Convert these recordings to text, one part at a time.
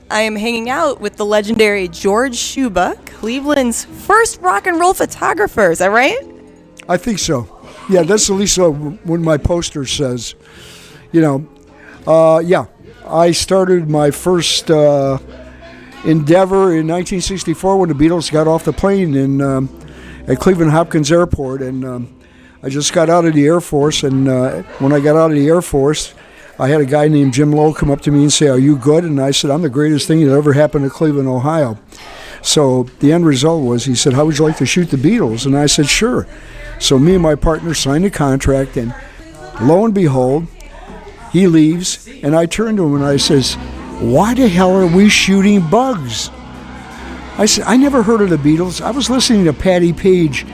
I am hanging out with the legendary George Shuba, Cleveland's first rock and roll photographer. Is that right? I think so. Yeah, that's at least what my poster says. Yeah, I started my first endeavor in 1964 when the Beatles got off the plane at Cleveland Hopkins Airport, and I just got out of the Air Force, and when I got out of the Air Force, I had a guy named Jim Lowe come up to me and say, "Are you good?" And I said, "I'm the greatest thing that ever happened to Cleveland, Ohio." So the end result was, he said, "How would you like to shoot the Beatles?" And I said, "Sure." So me and my partner signed a contract, and lo and behold, he leaves, and I turned to him and I says, "Why the hell are we shooting bugs?" I said, "I never heard of the Beatles. I was listening to Patti Page,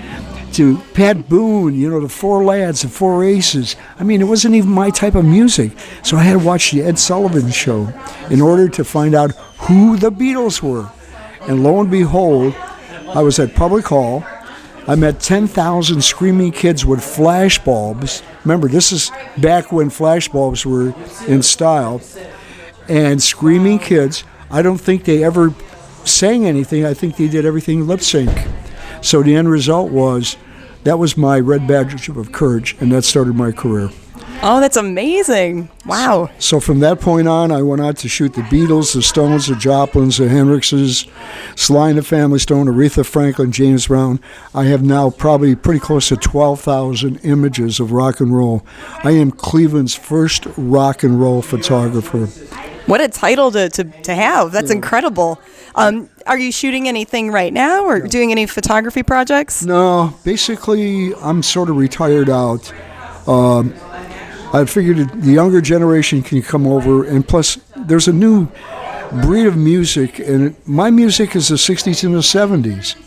to Pat Boone, the Four Lads, the Four Aces. I mean, it wasn't even my type of music." So I had to watch the Ed Sullivan Show in order to find out who the Beatles were. And lo and behold, I was at Public Hall. I met 10,000 screaming kids with flash bulbs. Remember, this is back when flash bulbs were in style. And screaming kids. I don't think they ever sang anything. I think they did everything lip sync. So the end result was, that was my red badge of courage, and that started my career. Oh, that's amazing. Wow. So from that point on, I went on to shoot the Beatles, the Stones, the Joplins, the Hendrixes, Sly and the Family Stone, Aretha Franklin, James Brown. I have now probably pretty close to 12,000 images of rock and roll. I am Cleveland's first rock and roll photographer. What a title to have. That's incredible. Are you shooting anything right now or doing any photography projects? No, basically I'm sort of retired out. I figured the younger generation can come over, and plus there's a new breed of music, and my music is the 60s and the 70s.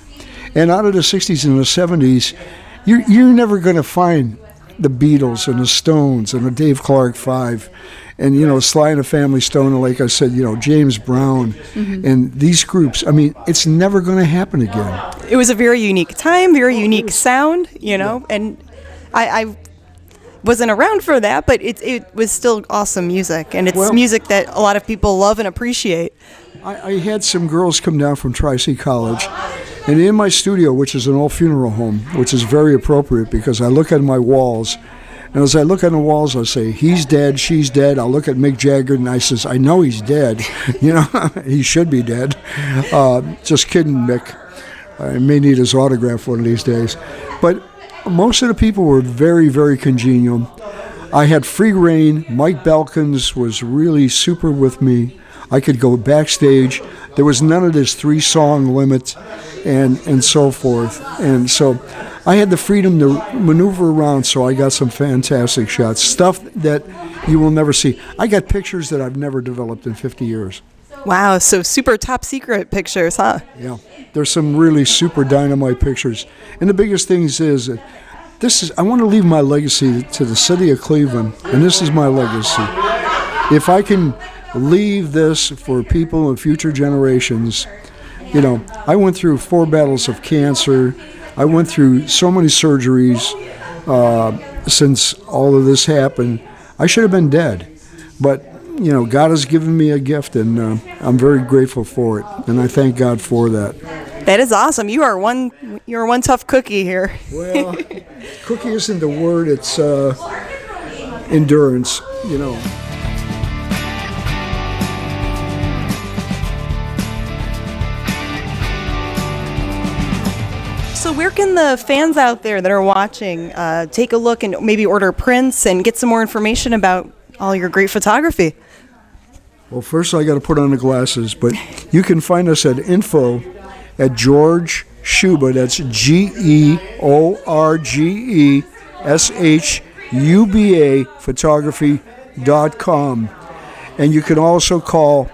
And out of the 60s and the 70s, you're never going to find the Beatles and the Stones and the Dave Clark Five. And, Sly and the Family Stone, and like I said, James Brown, and these groups. I mean, it's never going to happen again. It was a very unique time, very unique sound, and I wasn't around for that, but it was still awesome music, and it's music that a lot of people love and appreciate. I had some girls come down from Tri-C College, and in my studio, which is an old funeral home, which is very appropriate because I look at my walls. And as I look on the walls, I say, "He's dead, she's dead." I'll look at Mick Jagger, and I says, "I know he's dead. He should be dead." Just kidding, Mick. I may need his autograph one of these days. But most of the people were very, very congenial. I had free reign. Mike Belkins was really super with me. I could go backstage. There was none of this 3-song limit and so forth. And so I had the freedom to maneuver around, so I got some fantastic shots, stuff that you will never see. I got pictures that I've never developed in 50 years. Wow, so super top secret pictures, huh? Yeah, there's some really super dynamite pictures. And the biggest thing is that I want to leave my legacy to the city of Cleveland, and this is my legacy. If I can leave this for people in future generations, I went through 4 battles of cancer. I went through so many surgeries since all of this happened. I should have been dead, but God has given me a gift, and I'm very grateful for it, and I thank God for that. That is awesome. You're one tough cookie here. Well, cookie isn't the word; it's endurance. So where can the fans out there that are watching take a look and maybe order prints and get some more information about all your great photography? Well, first I got to put on the glasses, but you can find us at info@George Shuba, that's GeorgeShuba photography.com. And you can also call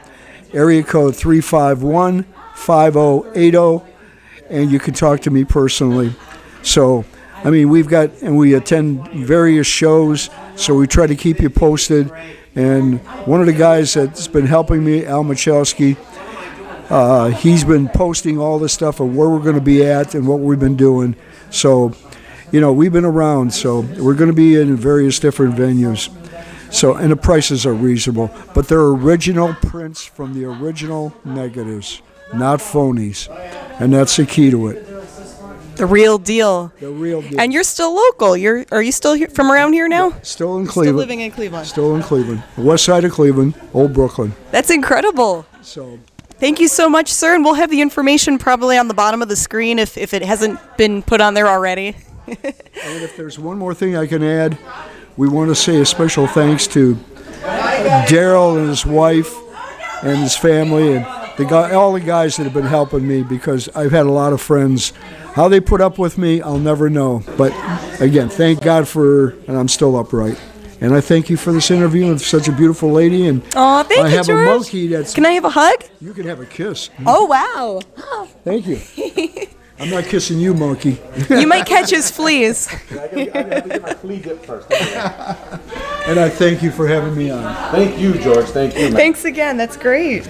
area code 351-5080, and you can talk to me personally. So, we attend various shows, so we try to keep you posted. And one of the guys that's been helping me, Al Michalski, he's been posting all this stuff of where we're going to be at and what we've been doing. So, we've been around, so we're going to be in various different venues. So, and the prices are reasonable, but they're original prints from the original negatives, not phonies, and that's the key to it. The real deal. The real deal. And you're still local. Are you still here, from around here now? Still in Cleveland. Still living in Cleveland. Still in Cleveland. West side of Cleveland, Old Brooklyn. That's incredible. So, thank you so much, sir. And we'll have the information probably on the bottom of the screen if it hasn't been put on there already. and if there's one more thing I can add, we want to say a special thanks to Daryl and his wife and his family and all the guys that have been helping me, because I've had a lot of friends. How they put up with me, I'll never know. But again, thank God and I'm still upright. And I thank you for this interview with such a beautiful lady. And oh, thank you, I have George. a monkey that's. Can I have a hug? You can have a kiss. Oh, wow. Thank you. I'm not kissing you, monkey. You might catch his fleas. I have to get my flea dip first. And I thank you for having me on. Thank you, George. Thank you, man. Thanks again. That's great.